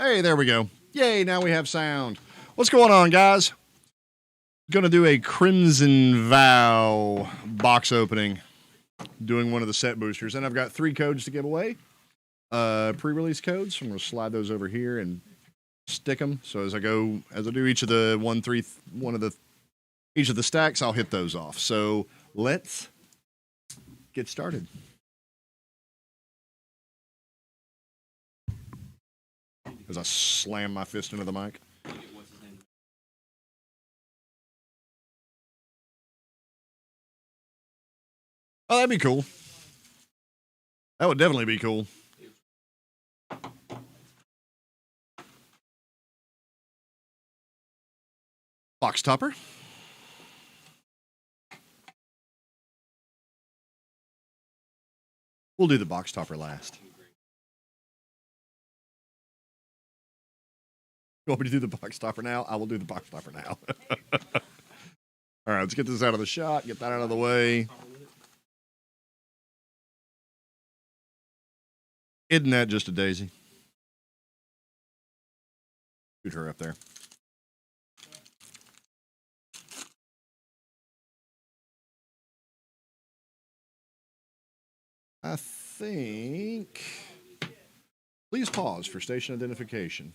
Hey, there we go. Yay, now we have sound. What's going on, guys? Gonna do a Crimson Vow box opening. Doing one of the set boosters. And I've got 3 codes to give away. Pre-release codes. I'm gonna slide those over here and stick them. So as I do each of the each of the stacks, I'll hit those off. So let's get started. As I slam my fist into the mic. Oh, that'd be cool. That would definitely be cool. Box topper. We'll do the box topper last. You want me to do the box topper now? I will do the box topper now. All right, let's get this out of the shot. Get that out of the way. Isn't that just a daisy? Shoot her up there. I think... Please pause for station identification.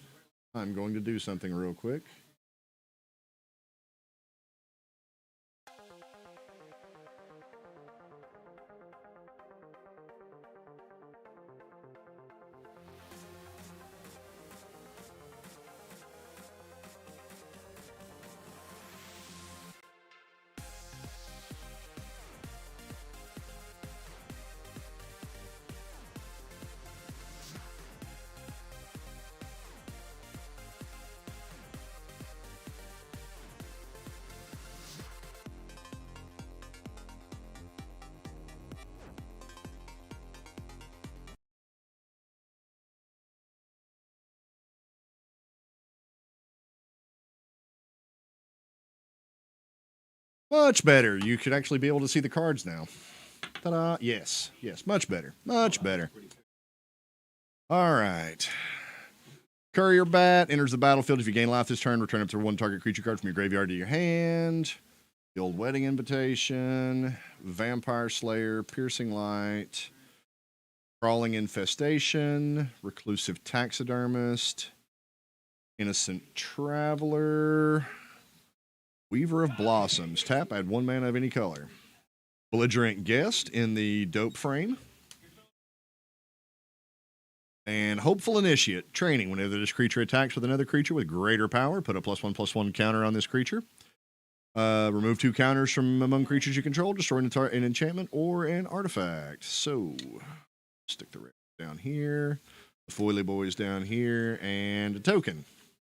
I'm going to do something real quick. Much better. You should actually be able to see the cards now. Ta-da. Yes. Yes. Much better. Much better. All right. Courier Bat enters the battlefield. If you gain life this turn, return up to 1 target creature card from your graveyard to your hand. The Old Wedding Invitation. Vampire Slayer. Piercing Light. Crawling Infestation. Reclusive Taxidermist. Innocent Traveler. Weaver of Blossoms. Tap, add 1 mana of any color. Belligerent Guest in the Dope frame. And Hopeful Initiate. Training. Whenever this creature attacks with another creature with greater power, put a +1/+1 counter on this creature. Remove 2 counters from among creatures you control. Destroy an enchantment or an artifact. So, stick the red down here. The Foily Boys down here. And a token.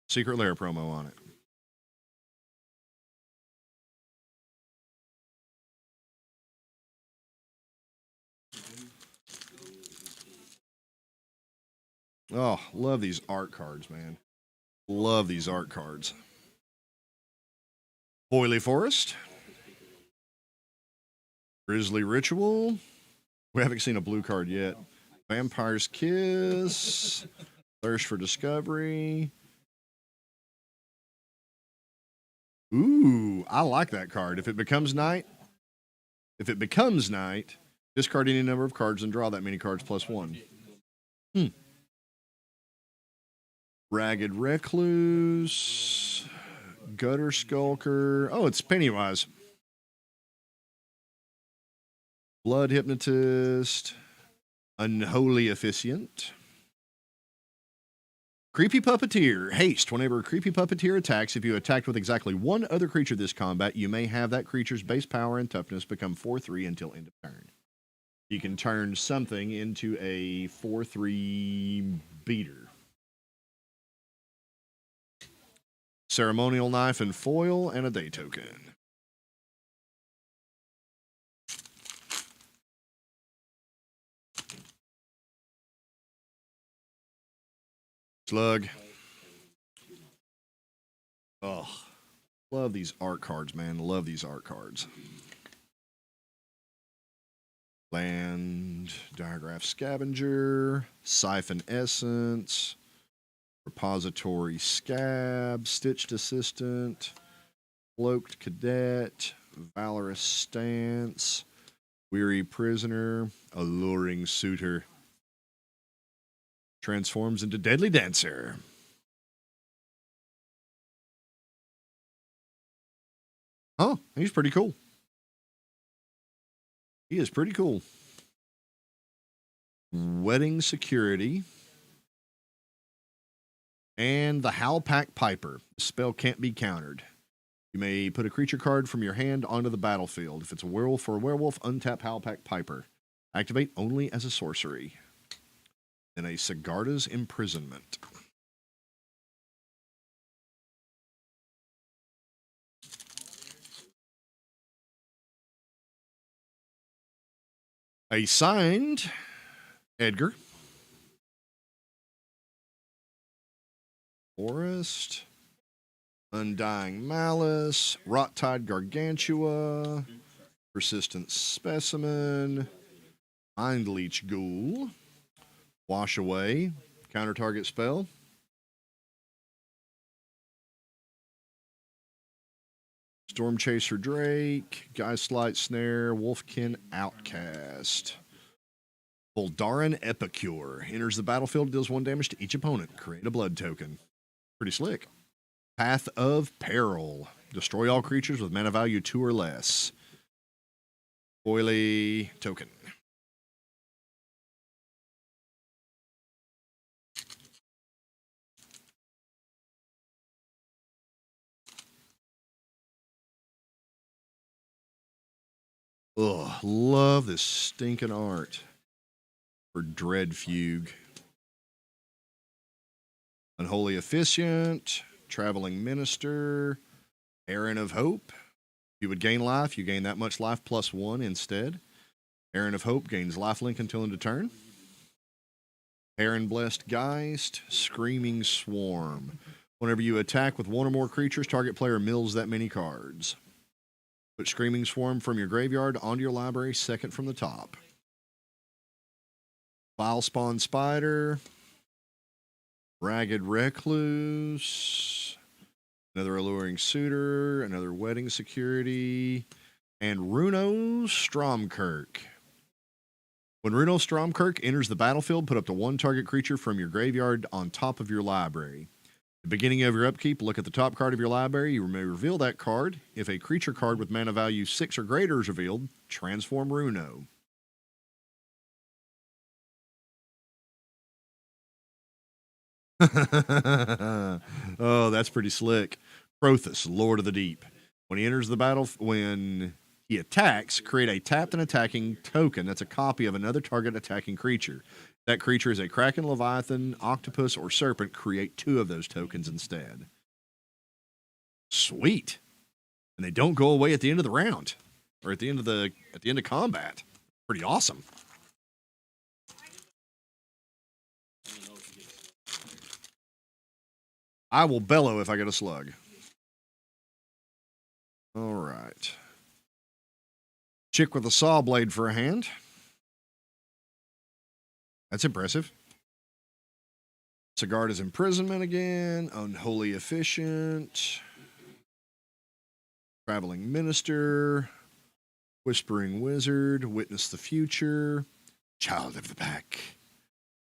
Secret Lair promo on it. Oh, love these art cards, man. Love these art cards. Foily Forest. Grizzly Ritual. We haven't seen a blue card yet. Vampire's Kiss. Thirst for Discovery. Ooh, I like that card. If it becomes night, discard any number of cards and draw that many cards +1. Ragged Recluse, Gutter Skulker. Oh, it's Pennywise. Blood Hypnotist, Unholy Officiant. Creepy Puppeteer. Haste. Whenever a Creepy Puppeteer attacks, if you attacked with exactly 1 other creature this combat, you may have that creature's base power and toughness become 4/3 until end of turn. You can turn something into a 4/3 beater. Ceremonial Knife and Foil, and a day token. Slug. Oh, love these art cards, man. Love these art cards. Land, Diagraph Scavenger, Siphon Essence, Repository Scab, Stitched Assistant, Cloaked Cadet, Valorous Stance, Weary Prisoner, Alluring Suitor. Transforms into Deadly Dancer. Oh, he's pretty cool. He is pretty cool. Wedding Security. And the Howlpack Piper. The spell can't be countered. You may put a creature card from your hand onto the battlefield. If it's a werewolf or a werewolf, untap Howlpack Piper. Activate only as a sorcery. And a Sigarda's Imprisonment. A signed Edgar. Forest. Undying Malice. Rot-Tide Gargantua. Persistent Specimen. Mind Leech Ghoul. Wash Away. Counter target spell. Storm Chaser Drake. Geistlight Snare. Wolfkin Outcast. Boldaran Epicure. Enters the battlefield, deals 1 damage to each opponent. Create a blood token. Pretty slick. Path of Peril. Destroy all creatures with mana value 2 or less. Oily token. Ugh, love this stinking art for Dread Fugue. Unholy Officiant, Traveling Minister, Aaron of Hope. If you would gain life, you gain that much life plus 1 instead. Aaron of Hope gains lifelink until end of turn. Heron Blessed Geist, Screaming Swarm. Whenever you attack with 1 or more creatures, target player mills that many cards. Put Screaming Swarm from your graveyard onto your library, second from the top. Vile Spawn Spider. Ragged Recluse. Another Alluring Suitor. Another Wedding Security. And Runo Stromkirk. When Runo Stromkirk enters the battlefield, put up to 1 target creature from your graveyard on top of your library. At the beginning of your upkeep, look at the top card of your library. You may reveal that card. If a creature card with mana value 6 or greater is revealed, transform Runo. Oh, that's pretty slick. Prothus, Lord of the Deep. When he enters the battle, when he attacks, create a tapped and attacking token that's a copy of another target attacking creature. That creature is a Kraken, Leviathan, Octopus, or Serpent. Create 2 of those tokens instead. Sweet. And they don't go away at the end of the round. Or at the end of combat. Pretty awesome. I will bellow if I get a slug. All right. Chick with a saw blade for a hand. That's impressive. Sigarda's Imprisonment again. Unholy Officiant. Traveling Minister. Whispering Wizard. Witness the Future. Child of the Pack.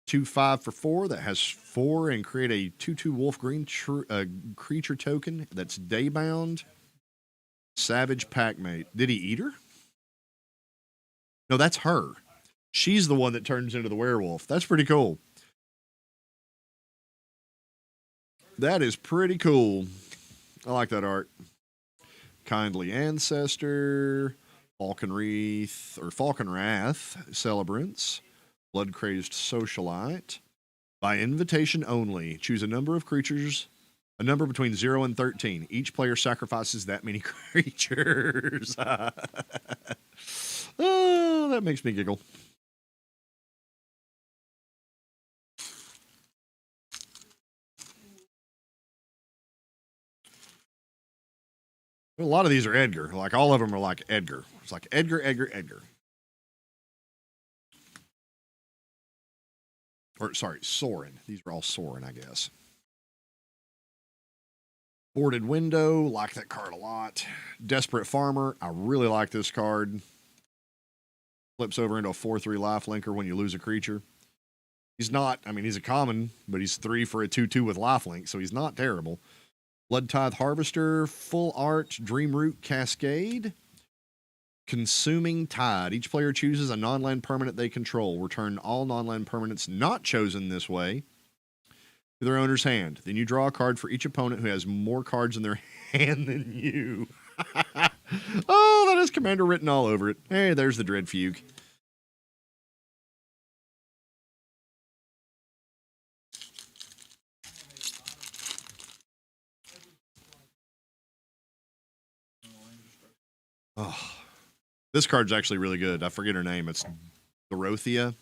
2/5 for 4. That has 4 and create a 2/2 wolf green creature token that's daybound. Savage Packmate. Did he eat her? No, that's her. She's the one that turns into the werewolf. That's pretty cool. That is pretty cool. I like that art. Kindly Ancestor, Falcon Wrath, Celebrants, Blood Crazed Socialite. By invitation only, choose a number of creatures, a number between 0 and 13. Each player sacrifices that many creatures. Oh, that makes me giggle. A lot of these are Edgar. Like, all of them are like Edgar. It's like Edgar. Or, sorry, Soren. These are all Soren, I guess. Boarded Window, like that card a lot. Desperate Farmer, I really like this card. Flips over into a 4/3 lifelinker when you lose a creature. He's not, I mean, he's a common, but he's 3 for a 2/2 with lifelink, so he's not terrible. Blood Tithe Harvester, Full Art, Dreamroot Cascade. Consuming Tide. Each player chooses a non-land permanent they control. Return all non-land permanents not chosen this way to their owner's hand. Then you draw a card for each opponent who has more cards in their hand than you. Oh, that has Commander written all over it. Hey, there's the Dread Fugue. Oh, this card's actually really good. I forget her name. It's Dorothea.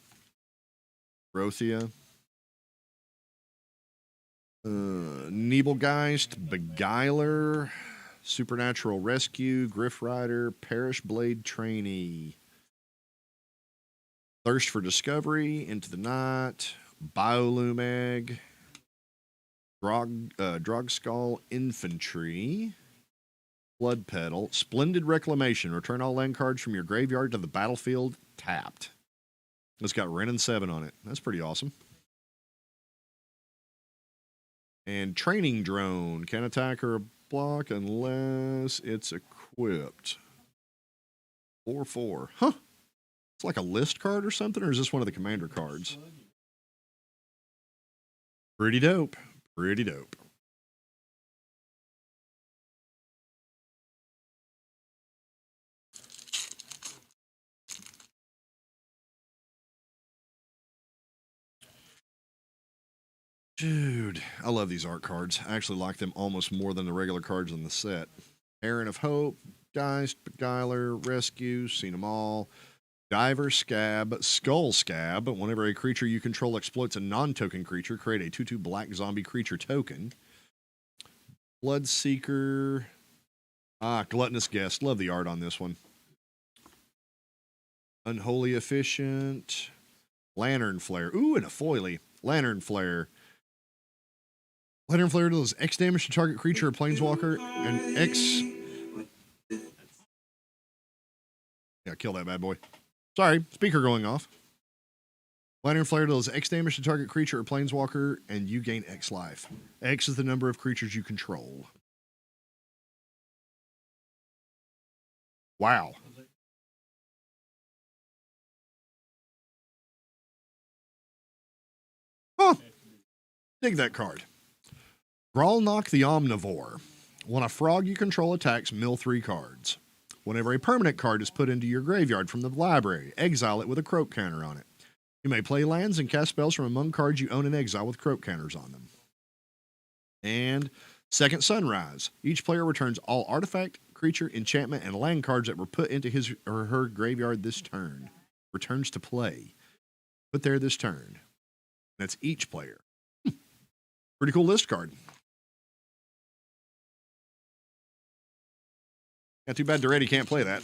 Nebelgeist, Beguiler, Supernatural Rescue, Griff Rider, Parish Blade Trainee, Thirst for Discovery, Into the Night, Biolumag, Drogskull Infantry, Blood Petal, Splendid Reclamation. Return all land cards from your graveyard to the battlefield tapped. It's got Wrenn and 7 on it. That's pretty awesome. And Training Drone. Can attack or block unless it's equipped. 4/4. Huh. It's like a list card or something, or is this one of the commander cards? Pretty dope. Pretty dope. Dude, I love these art cards. I actually like them almost more than the regular cards in the set. Heron of Hope, Geist, Beguiler, Rescue, seen them all. Diver Scab, Skull Scab. Whenever a creature you control exploits a non-token creature, create a 2/2 black zombie creature token. Bloodseeker. Gluttonous Guest. Love the art on this one. Unholy Efficient. Lantern Flare. Ooh, and a foily. Lantern Flare. Lantern Flare deals X damage to target creature or planeswalker, and X. Yeah, kill that bad boy. Sorry, speaker going off. Lantern Flare deals X damage to target creature or planeswalker, and you gain X life. X is the number of creatures you control. Wow. Huh. Dig that card. Gralnock the Omnivore. When a frog you control attacks, mill 3 cards. Whenever a permanent card is put into your graveyard from the library, exile it with a croak counter on it. You may play lands and cast spells from among cards you own in exile with croak counters on them. And Second Sunrise. Each player returns all artifact, creature, enchantment, and land cards that were put into his or her graveyard this turn. Returns to play. Put there this turn. That's each player. Pretty cool list card. Yeah, too bad Duretti can't play that.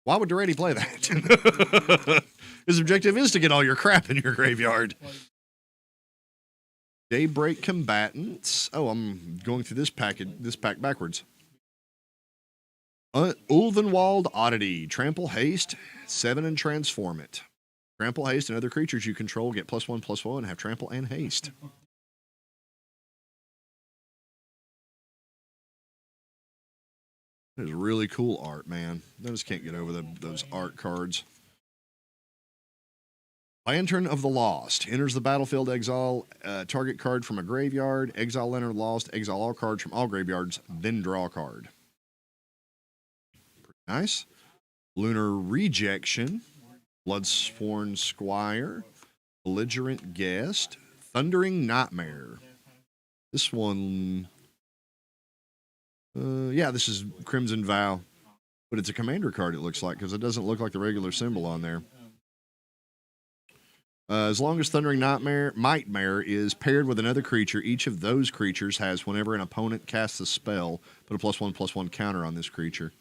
Why would Duretti play that? His objective is to get all your crap in your graveyard. Daybreak Combatants. Oh, I'm going through this pack backwards. Ulvenwald Oddity. Trample Haste, 7 and transform it. Trample Haste and other creatures you control get +1/+1 and have trample and haste. That is really cool art, man. I just can't get over those art cards. Lantern of the Lost. Enters the battlefield, exile target card from a graveyard, exile Lantern of the Lost, exile all cards from all graveyards, then draw a card. Pretty nice. Lunar Rejection. Bloodsworn Squire. Belligerent Guest. Thundering Nightmare. This one... yeah, this is Crimson Vow. But it's a commander card, it looks like, because it doesn't look like the regular symbol on there. As long as Thundering Nightmare is paired with another creature, each of those creatures has, whenever an opponent casts a spell, put a +1/+1 counter on this creature.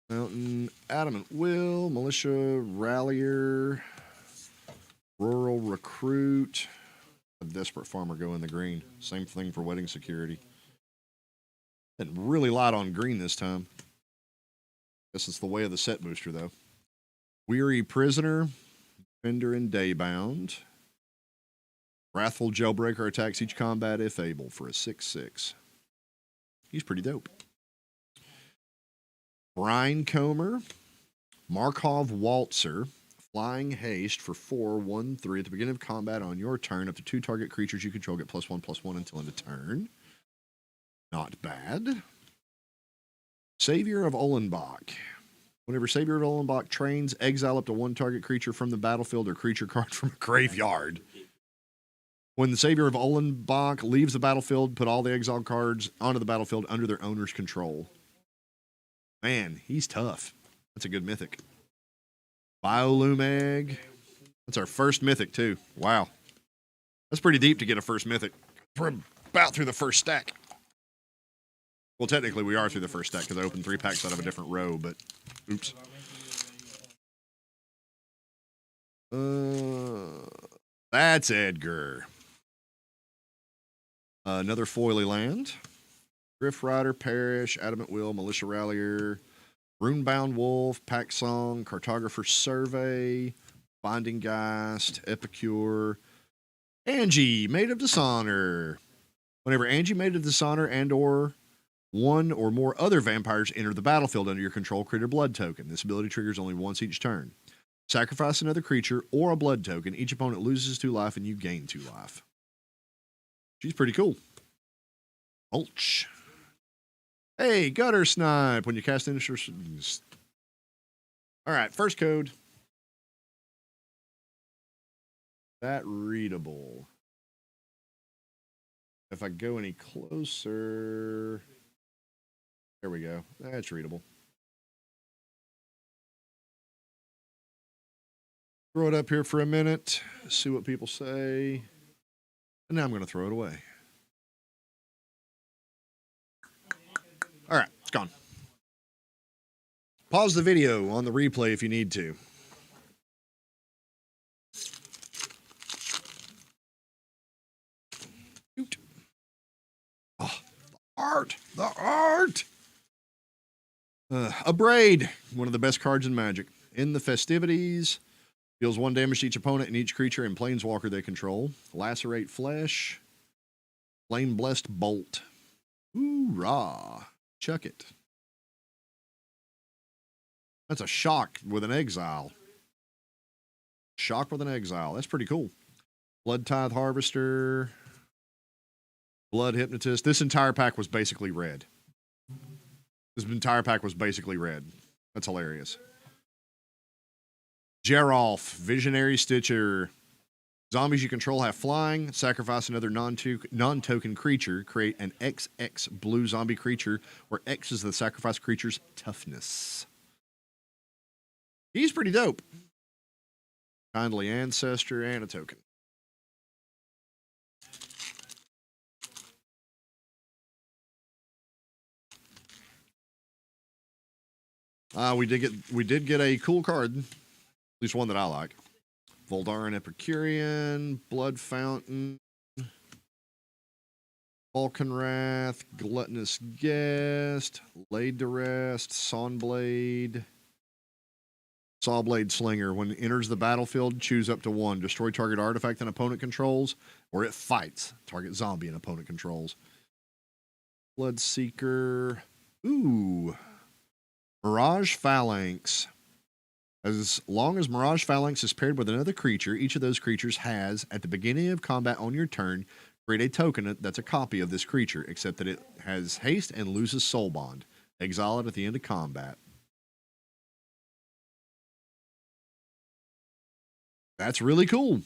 Mountain, Adamant Will, Militia, Rallier, Rural Recruit. A Desperate Farmer go in the green. Same thing for Wedding Security. And really light on green this time. Guess it's the way of the set booster, though. Weary Prisoner, Fender and Daybound. Wrathful Jailbreaker attacks each combat if able for a 6/6. He's pretty dope. Brine Comer, Markov Waltzer, Flying Haste for 4/1/3 at the beginning of combat on your turn. Up to 2 target creatures you control get +1/+1 until end of turn. Not bad. Savior of Olenbach. Whenever Savior of Olenbach trains, exile up to 1 target creature from the battlefield or creature card from a graveyard. When the Savior of Olenbach leaves the battlefield, put all the exiled cards onto the battlefield under their owner's control. Man, he's tough. That's a good mythic. Biolumag. That's our first mythic, too. Wow. That's pretty deep to get a first mythic. We're about through the first stack. Well, technically, we are through the first stack because I opened 3 packs out of a different row, but oops. That's Edgar. Another Foily land. Griff Rider, Parish, Adamant Will, Militia Rallier, Runebound Wolf, Pack Song, Cartographer Survey, Binding Geist, Epicure, Angie, Maid of Dishonor. Whenever Angie, Maid of Dishonor, and or 1 or more other vampires enter the battlefield under your control, create a blood token. This ability triggers only once each turn. Sacrifice another creature or a blood token. Each opponent loses 2 life and you gain 2 life. She's pretty cool. Mulch. Hey, Gutter Snipe. When you cast initial. All right, first code. That readable. If I go any closer. There we go. That's readable. Throw it up here for a minute. See what people say. And now I'm going to throw it away. All right, it's gone. Pause the video on the replay if you need to. Oh, the art! The art! A Braid, one of the best cards in Magic. In the festivities, deals 1 damage to each opponent and each creature and planeswalker they control. Lacerate Flesh. Flame Blessed Bolt. Hoorah! Chuck it. That's a shock with an exile. Shock with an exile. That's pretty cool. Blood Tithe Harvester. Blood Hypnotist. This entire pack was basically red. This entire pack was basically red. That's hilarious. Geralf, Visionary Stitcher. Zombies you control have flying. Sacrifice another non-token creature. Create an XX blue zombie creature, where X is the sacrifice creature's toughness. He's pretty dope. Kindly Ancestor and a token. We did get a cool card, at least one that I like. Voldaran Epicurean, Blood Fountain, Vulcanwrath, Gluttonous Guest, Laid to Rest, Sawblade, Sawblade Slinger. When it enters the battlefield, choose up to 1. Destroy target artifact an opponent controls, or it fights target zombie an opponent controls. Bloodseeker. Ooh. Mirage Phalanx. As long as Mirage Phalanx is paired with another creature, each of those creatures has, at the beginning of combat on your turn, create a token that's a copy of this creature, except that it has haste and loses soul bond. Exile it at the end of combat. That's really cool.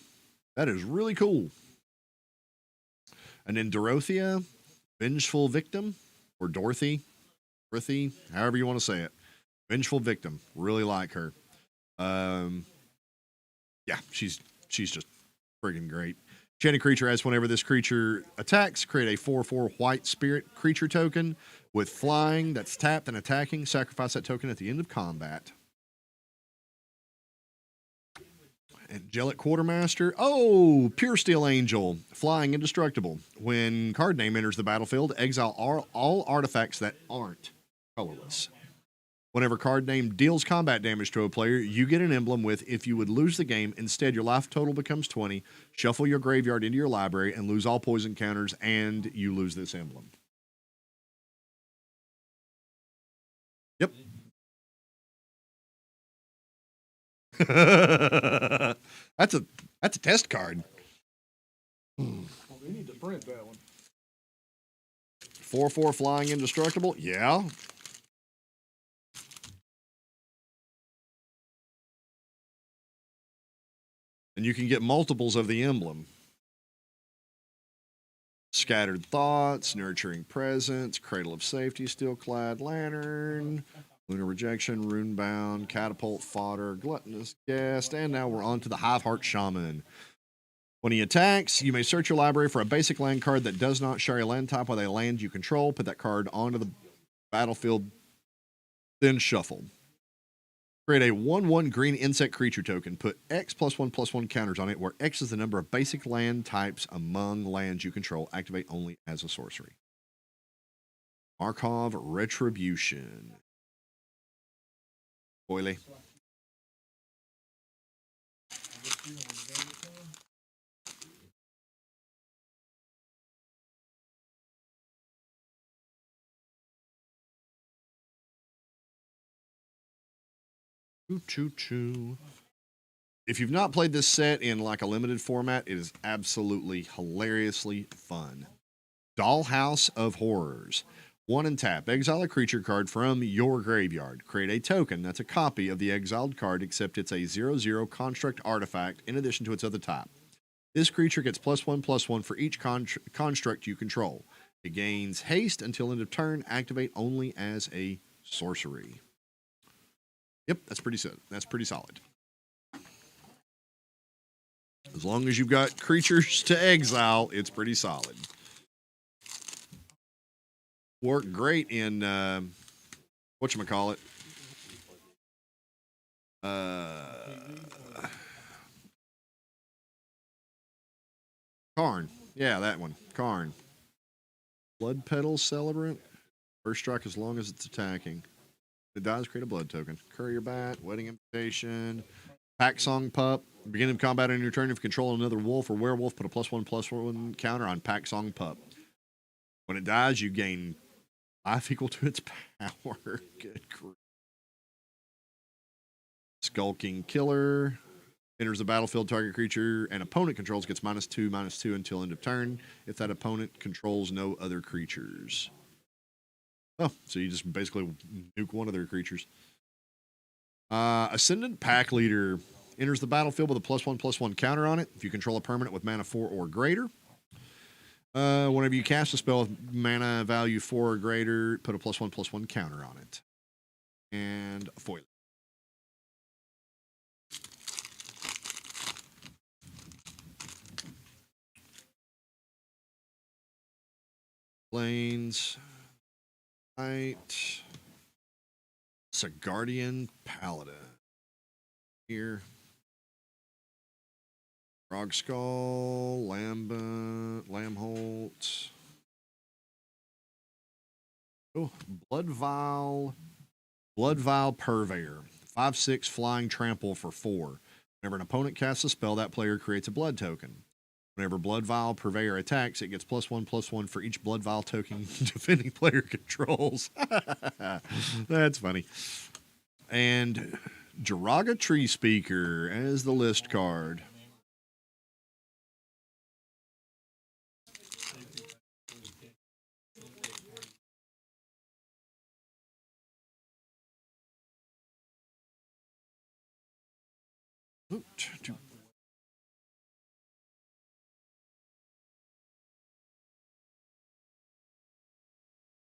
That is really cool. And then Dorothea, Vengeful Victim, or Dorothy, however you want to say it. Vengeful Victim. Really like her. Yeah, she's just friggin' great. Enchanted creature adds whenever this creature attacks, create a 4/4 white spirit creature token with flying that's tapped and attacking. Sacrifice that token at the end of combat. Angelic Quartermaster. Oh, Pure Steel Angel. Flying indestructible. When card name enters the battlefield, exile all artifacts that aren't colorless. Whenever card name deals combat damage to a player, you get an emblem with if you would lose the game, instead your life total becomes 20, shuffle your graveyard into your library, and lose all poison counters, and you lose this emblem. Yep. that's a test card. Well, we need to print that one. 4/4 flying indestructible. Yeah. And you can get multiples of the emblem. Scattered Thoughts, Nurturing Presence, Cradle of Safety, Steelclad Lantern, Lunar Rejection, Runebound, Catapult Fodder, Gluttonous Guest, and now we're on to the Hive Heart Shaman. When he attacks, you may search your library for a basic land card that does not share a land type with a land you control. Put that card onto the battlefield, then shuffle. Create a 1/1 green insect creature token. Put X +1/+1 counters on it, where X is the number of basic land types among lands you control. Activate only as a sorcery. Markov Retribution. Boily. Choo-choo-choo. If you've not played this set in like a limited format, it is absolutely hilariously fun. Dollhouse of Horrors. 1 and tap. Exile a creature card from your graveyard. Create a token that's a copy of the exiled card, except it's a 0/0 construct artifact in addition to its other type. This creature gets +1/+1 for each construct you control. It gains haste until end of turn. Activate only as a sorcery. Yep, that's pretty good. That's pretty solid. As long as you've got creatures to exile, it's pretty solid. Work great in whatchamacallit. Karn. Yeah, that one. Karn. Blood Petal Celebrant. First strike as long as it's attacking. If it dies, create a blood token. Courier Bat, Wedding Invitation, Pack Song Pup. Beginning of combat on your turn, if you control another wolf or werewolf, put a +1/+1 counter on Pack Song Pup. When it dies, you gain life equal to its power. Good grief. Skulking Killer. Enters the battlefield, target creature an opponent controls gets -2/-2 until end of turn. If that opponent controls no other creatures. Oh, so you just basically nuke one of their creatures. Ascendant Pack Leader enters the battlefield with a +1/+1 counter on it. If you control a permanent with mana 4 or greater. Whenever you cast a spell with mana value 4 or greater, put a +1/+1 counter on it. And a foil. Plains. Right. Sigardian Paladin. Here. Frog Skull, Lambholt. Oh, Blood Vial Purveyor. 5/6 flying trample for 4. Whenever an opponent casts a spell, that player creates a blood token. Whenever Blood Vial Purveyor attacks, it gets +1/+1 for each Blood Vial token defending player controls. That's funny. And Jiraga Tree Speaker as the list card.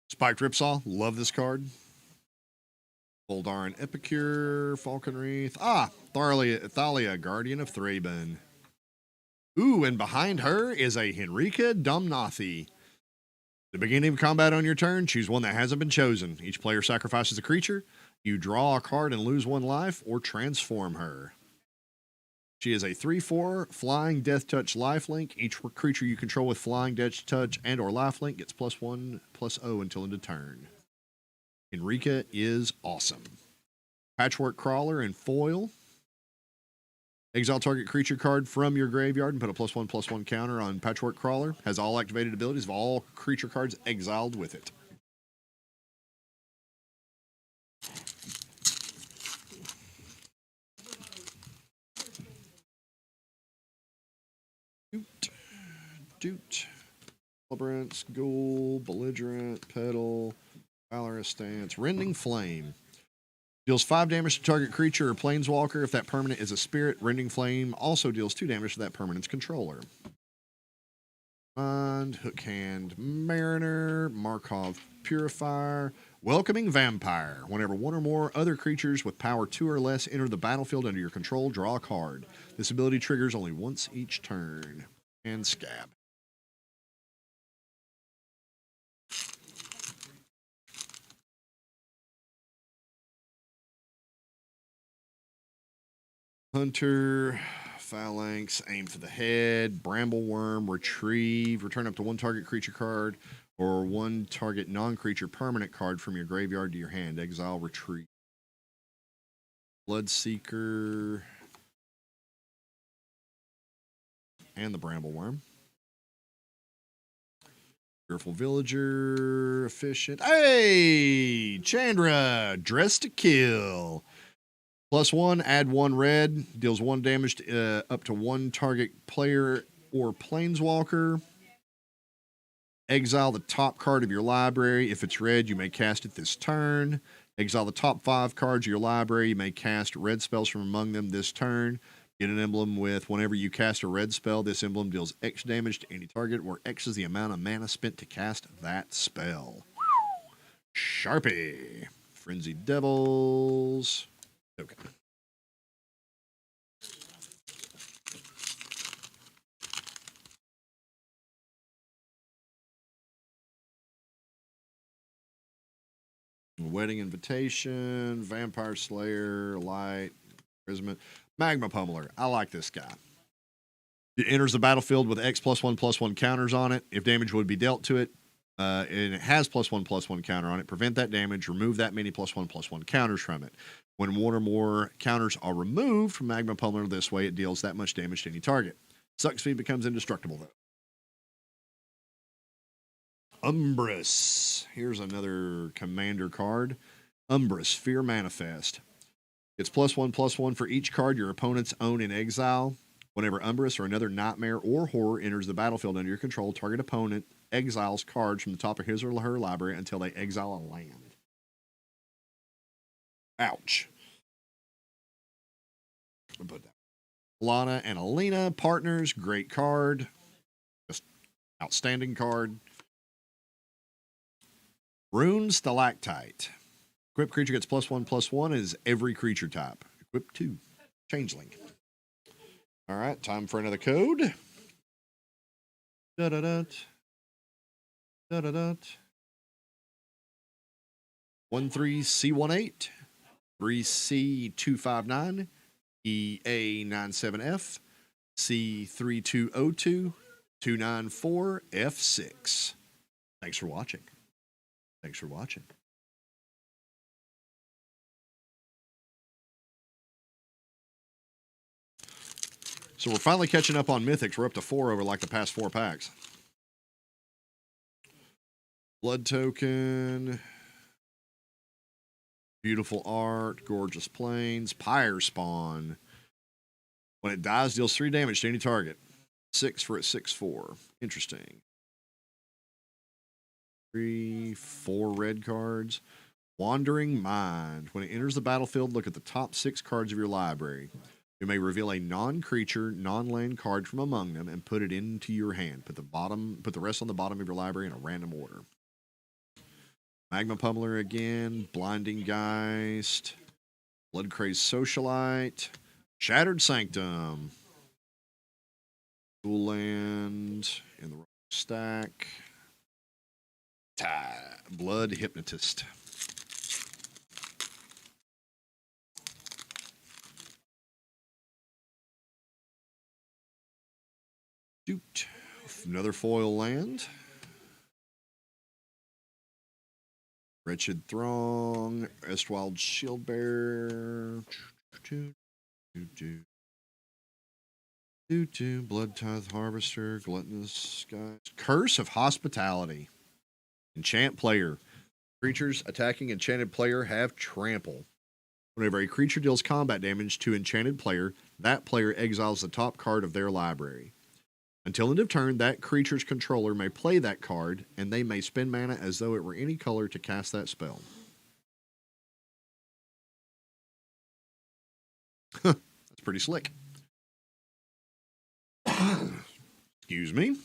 Spiked Ripsaw, love this card. Boldarin Epicure, Falcon Wreath. Thalia, Guardian of Thraben. Ooh, and behind her is a Henrika Domnathi. The beginning of combat on your turn, choose one that hasn't been chosen. Each player sacrifices a creature. You draw a card and lose 1 life, or transform her. She is a 3/4 flying death touch lifelink. Each creature you control with flying death touch and or lifelink gets +1/+0 until end of turn. Henrika is awesome. Patchwork Crawler and foil. Exile target creature card from your graveyard and put a +1/+1 counter on Patchwork Crawler. Has all activated abilities of all creature cards exiled with it. Doot. Celebrants, Ghoul, Belligerent, Petal, Valorous Stance, Rending Flame. Deals 5 damage to target creature or planeswalker. If that permanent is a spirit, Rending Flame also deals 2 damage to that permanent's controller. And Hook Hand Mariner, Markov Purifier, Welcoming Vampire. Whenever 1 or more other creatures with power 2 or less enter the battlefield under your control, draw a card. This ability triggers only once each turn. And Scab. Hunter, Phalanx, aim for the head, Brambleworm, retrieve, return up to 1 target creature card or 1 target non-creature permanent card from your graveyard to your hand. Exile, retreat. Bloodseeker, and the Brambleworm. Fearful Villager, efficient. Hey, Chandra, Dress to Kill. +1, add 1 red, deals 1 damage to, up to 1 target player or planeswalker. Exile the top card of your library. If it's red, you may cast it this turn. Exile the top 5 cards of your library. You may cast red spells from among them this turn. Get an emblem with whenever you cast a red spell, this emblem deals X damage to any target, where X is the amount of mana spent to cast that spell. Sharpie. Frenzied Devils. Okay. Wedding Invitation, Vampire Slayer, Light, Imprisonment, Magma Pummeler. I like this guy. It enters the battlefield with X +1/+1 counters on it. If damage would be dealt to it, and it has +1/+1 counter on it, prevent that damage, remove that many +1/+1 counters from it. When 1 or more counters are removed from Magma Pummeler this way, it deals that much damage to any target. Sucks if he becomes indestructible, though. Umbrus. Here's another commander card. Umbrus, Fear Manifest. It's +1/+1 for each card your opponents own in exile. Whenever Umbrus or another nightmare or horror enters the battlefield under your control, target opponent exiles cards from the top of his or her library until they exile a land. Ouch. Put that. Lana and Alina, partners, great card. Just outstanding card. Rune Stalactite. Equip creature gets +1/+1 is every creature type. Equip 2. Changeling. All right, time for another code. Da-da-da-da. Da-da-da. 13C18, 3C259, EA97F, C3202, 294F6. Thanks for watching. Thanks for watching. So we're finally catching up on Mythics. We're up to 4 over like the past 4 packs. Blood Token. Beautiful art. Gorgeous plains. Pyre Spawn. When it dies, deals 3 damage to any target. 6 for its 6/4. Interesting. 3, 4 red cards. Wandering Mind. When it enters the battlefield, look at the top 6 cards of your library. You may reveal a non-creature, non-land card from among them and put it into your hand. Put the rest on the bottom of your library in a random order. Magma Pummeler again, Blinding Geist, Blood Crazed Socialite, Shattered Sanctum. Dual land in the wrong stack. Blood Hypnotist. Doot. Another foil land. Wretched Throng. Estwild Shieldbearer. Blood Tithe Harvester. Gluttonous Skies. Curse of Hospitality. Enchant player. Creatures attacking enchanted player have trample. Whenever a creature deals combat damage to enchanted player, that player exiles the top card of their library. Until end of turn, that creature's controller may play that card, and they may spend mana as though it were any color to cast that spell. That's pretty slick. Excuse me.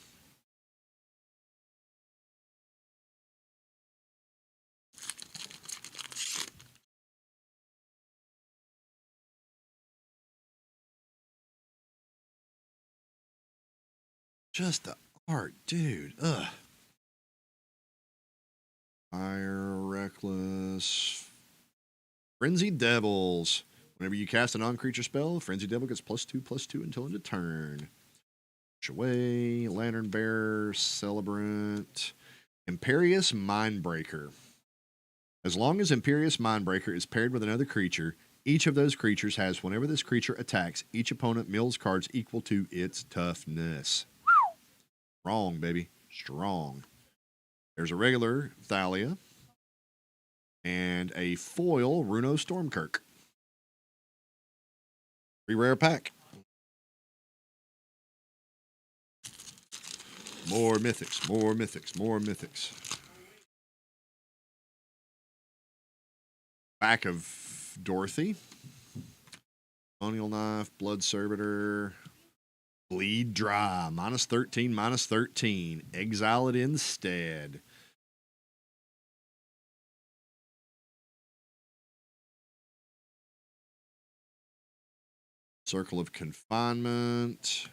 Just the art, dude. Ugh. Fire, Reckless. Frenzied Devils. Whenever you cast a non-creature spell, Frenzied Devil gets +2/+2 until end of turn. Away, Lantern Bearer, Celebrant. Imperious Mindbreaker. As long as Imperious Mindbreaker is paired with another creature, each of those creatures has, whenever this creature attacks, each opponent mills cards equal to its toughness. Strong, baby. Strong. There's a regular Thalia and a foil Runo Stormkirk. 3 rare pack. More mythics, more mythics, more mythics. Back of Dorothy. Colonial Knife, Blood Servitor. Bleed Dry, -13, -13. Exile it instead. Circle of Confinement.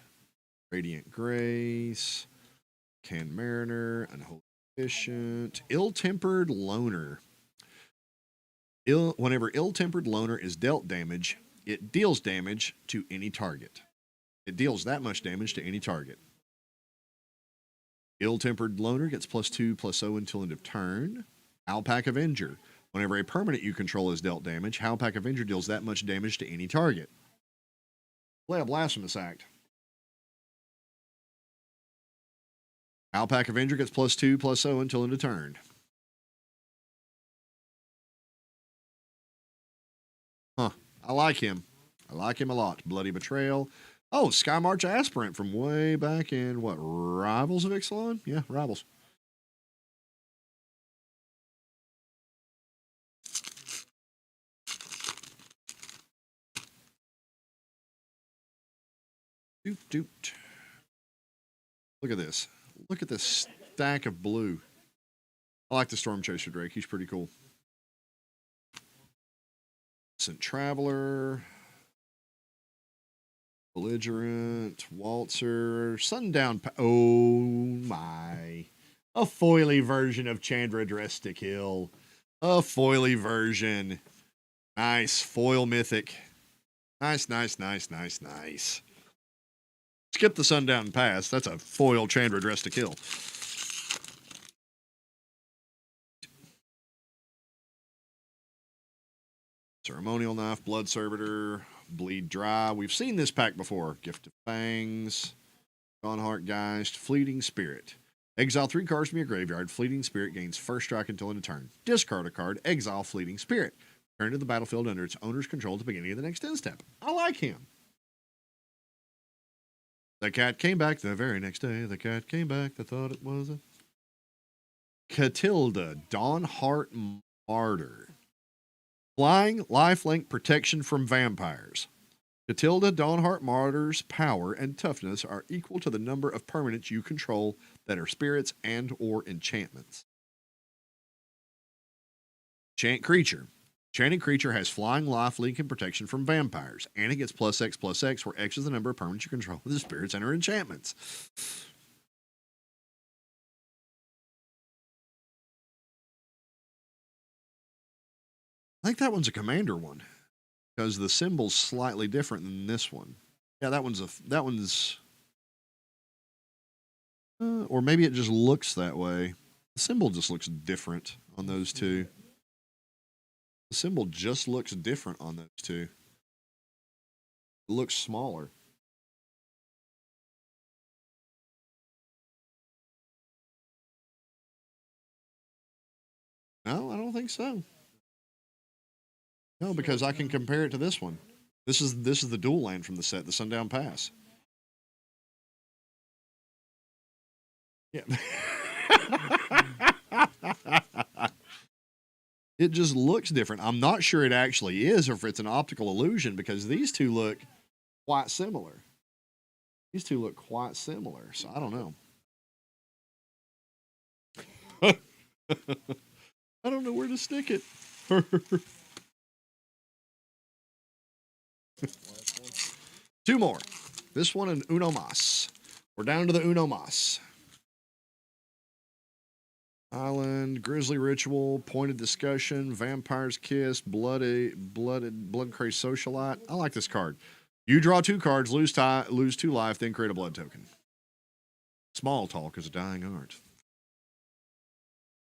Radiant Grace. Can Mariner. Unholy Efficient. Ill-Tempered Loner. Whenever Ill-Tempered Loner is dealt damage, it deals damage to any target. It deals that much damage to any target. Ill-Tempered Loner gets +2/+0 until end of turn. Howlpack Avenger. Whenever a permanent you control is dealt damage, Howlpack Avenger deals that much damage to any target. Play a Blasphemous Act. Howlpack Avenger gets +2/+0 until end of turn. Huh. I like him. I like him a lot. Bloody Betrayal. Oh, Skymarch Aspirant from way back in, what, Rivals of Ixalan? Yeah, Rivals. Doot, doot. Look at this. Look at this stack of blue. I like the Storm Chaser Drake. He's pretty cool. Innocent Traveler. Belligerent. Waltzer. Sundown. Oh, my. A foily version of Chandra Dressed to Kill. A foily version. Nice. Foil Mythic. Nice, nice, nice, nice, nice. Skip the Sundown Pass. That's a foil Chandra Dressed to Kill. Ceremonial Knife, Blood Servitor, Bleed Dry. We've seen this pack before. Gift of Fangs, Dawnheart Geist, Fleeting Spirit. Exile 3 cards from your graveyard. Fleeting Spirit gains first strike until end of turn. Discard a card. Exile Fleeting Spirit. Turn to the battlefield under its owner's control at the beginning of the next end step. I like him. The cat came back the very next day. The cat came back. They thought it was a Catilda, Dawnheart Martyr. Flying, lifelink, protection from vampires. Catilda Dawnheart Martyr's power and toughness are equal to the number of permanents you control that are spirits and or enchantments. Enchant creature. Enchanted creature has flying, life, link, and protection from vampires, and it gets +X/+X, where X is the number of permanents you control with the spirits and/or enchantments. I think that one's a commander one because the symbol's slightly different than this one. Yeah, that one's or maybe it just looks that way. The symbol just looks different on those two. The symbol just looks different on those two. It looks smaller. No, I don't think so. No, because I can compare it to this one. This is the dual land from the set, the Sundown Pass. Yeah. It just looks different. I'm not sure it actually is, or if it's an optical illusion, because these two look quite similar. These two look quite similar, so I don't know. I don't know where to stick it. Two more. This one and Uno Mas. We're down to the Uno Mas. Island, Grizzly Ritual, Pointed Discussion, Vampire's Kiss, Blood Crazed Socialite. I like this card. You draw 2 cards, lose 2 life, then create a blood token. Small talk is a dying art.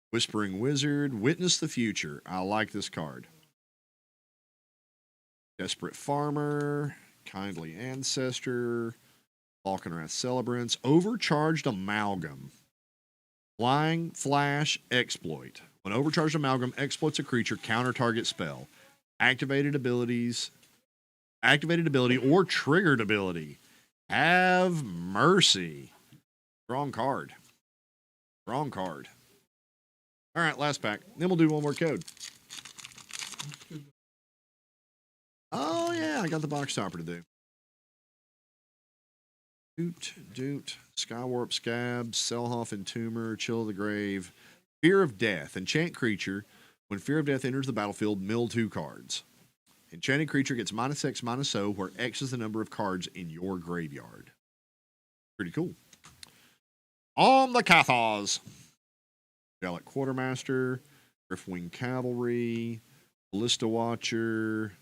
Whispering Wizard, Witness the Future. I like this card. Desperate Farmer, Kindly Ancestor, Falconwrath Celebrants, Overcharged Amalgam. Flying, Flash, Exploit. When Overcharged Amalgam exploits a creature, counter target spell. Activated ability or triggered ability. Have mercy. Wrong card. Wrong card. All right, last pack. Then we'll do one more code. Oh, yeah, I got the box topper to do. Doot, Skywarp Scab, Selhoff Entomber, Chill of the Grave, Fear of Death. Enchant creature. When Fear of Death enters the battlefield, mill 2 cards. Enchanted creature gets -X/-0, where X is the number of cards in your graveyard. Pretty cool. On the Cathars. Gallic Quartermaster, Griffwing Cavalry, Ballista Watcher,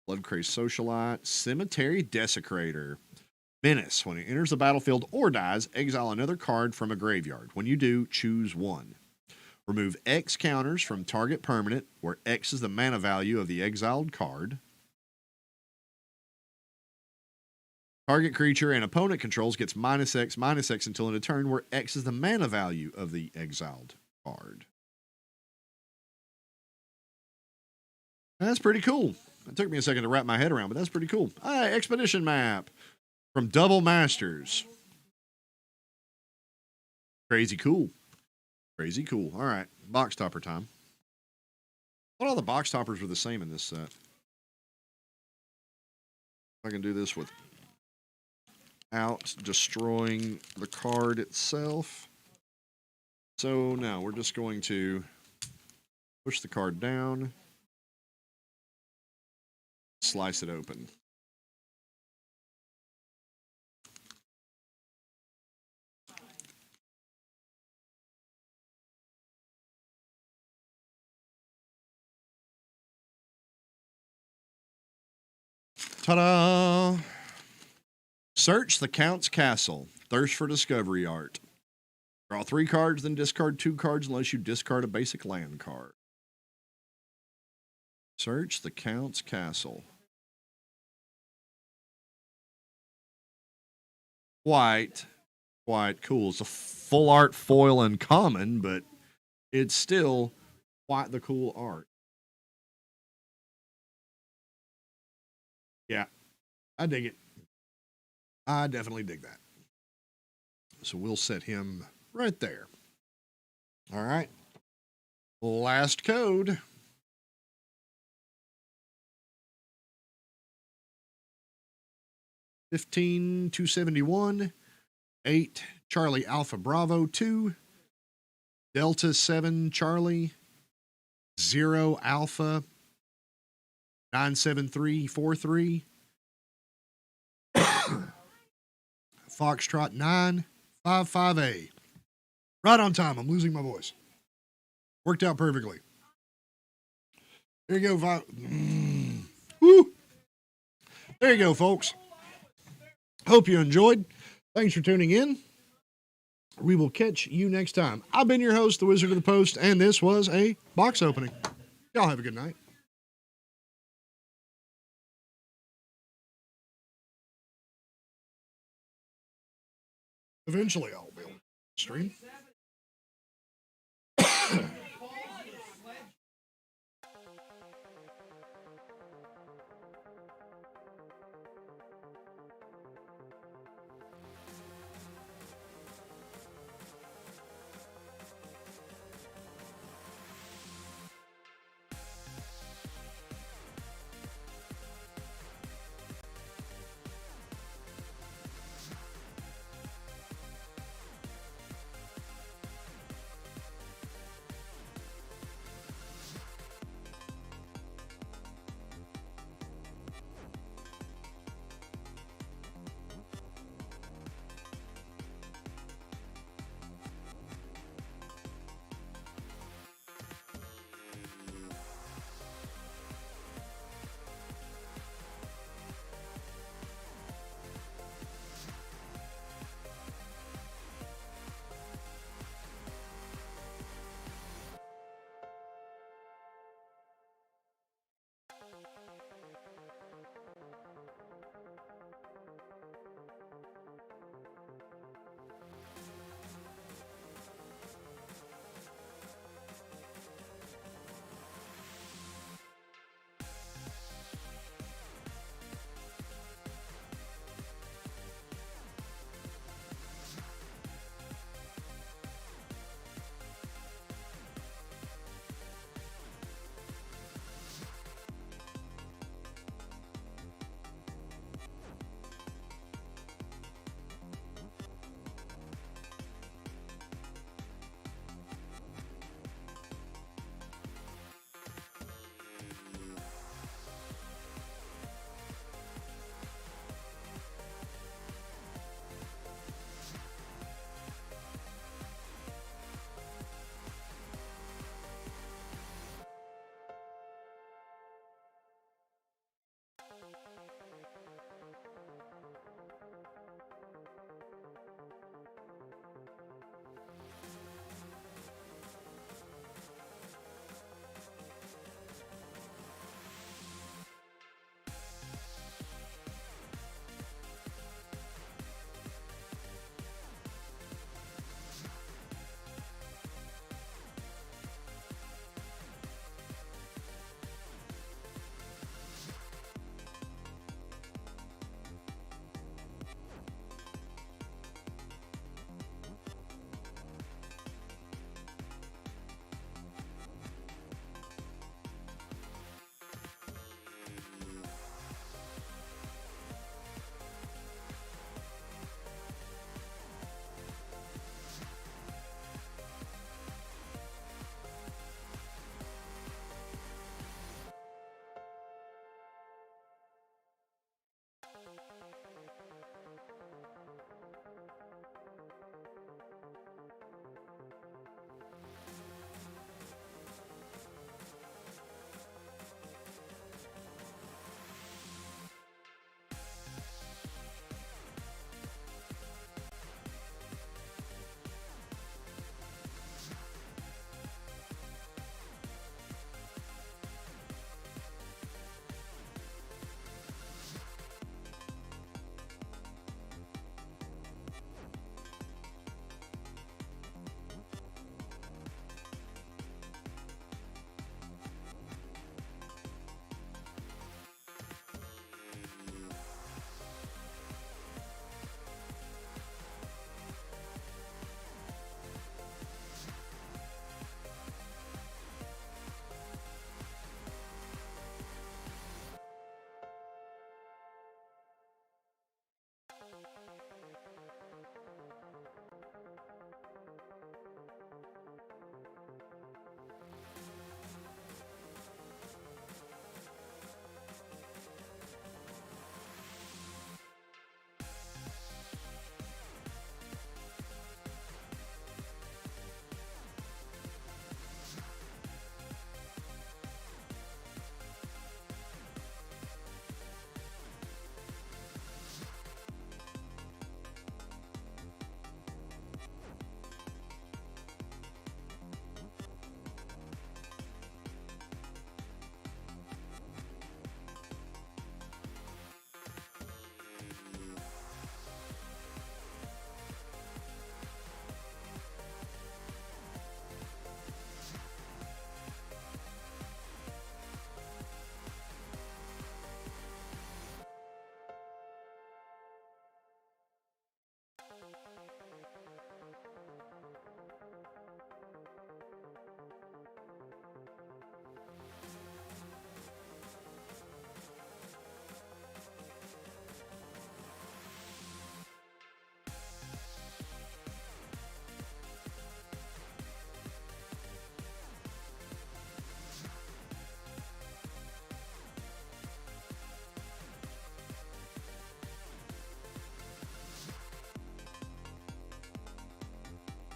Blood Crazed Socialite, Cemetery Desecrator. Menace. When it enters the battlefield or dies, exile another card from a graveyard. When you do, choose 1. Remove X counters from target permanent, where X is the mana value of the exiled card. Target creature and opponent controls gets -X/-X until end of turn, where X is the mana value of the exiled card. That's pretty cool. It took me a second to wrap my head around, but that's pretty cool. Expedition map from Double Masters. Crazy cool. Crazy cool. All right, box topper time. I thought all the box toppers were the same in this set. I can do this without destroying the card itself. So now we're just going to push the card down, slice it open. Ta-da! Search the Count's Castle. Thirst for Discovery Art. Draw 3 cards, then discard 2 cards unless you discard a basic land card. Search the Count's Castle. Quite cool. It's a full art foil uncommon, but it's still quite the cool art. Yeah, I dig it. I definitely dig that. So we'll set him right there. All right. Last code. 15-271, 8 Charlie Alpha Bravo 2, Delta 7 Charlie, 0 Alpha, 97343. Foxtrot 955A. Right on time. I'm losing my voice. Worked out perfectly. There you go. Woo. There you go, folks. Hope you enjoyed. Thanks for tuning in. We will catch you next time. I've been your host, the Wizard of the Post, and this was a box opening. Y'all have a good night. Eventually, I'll be able to stream.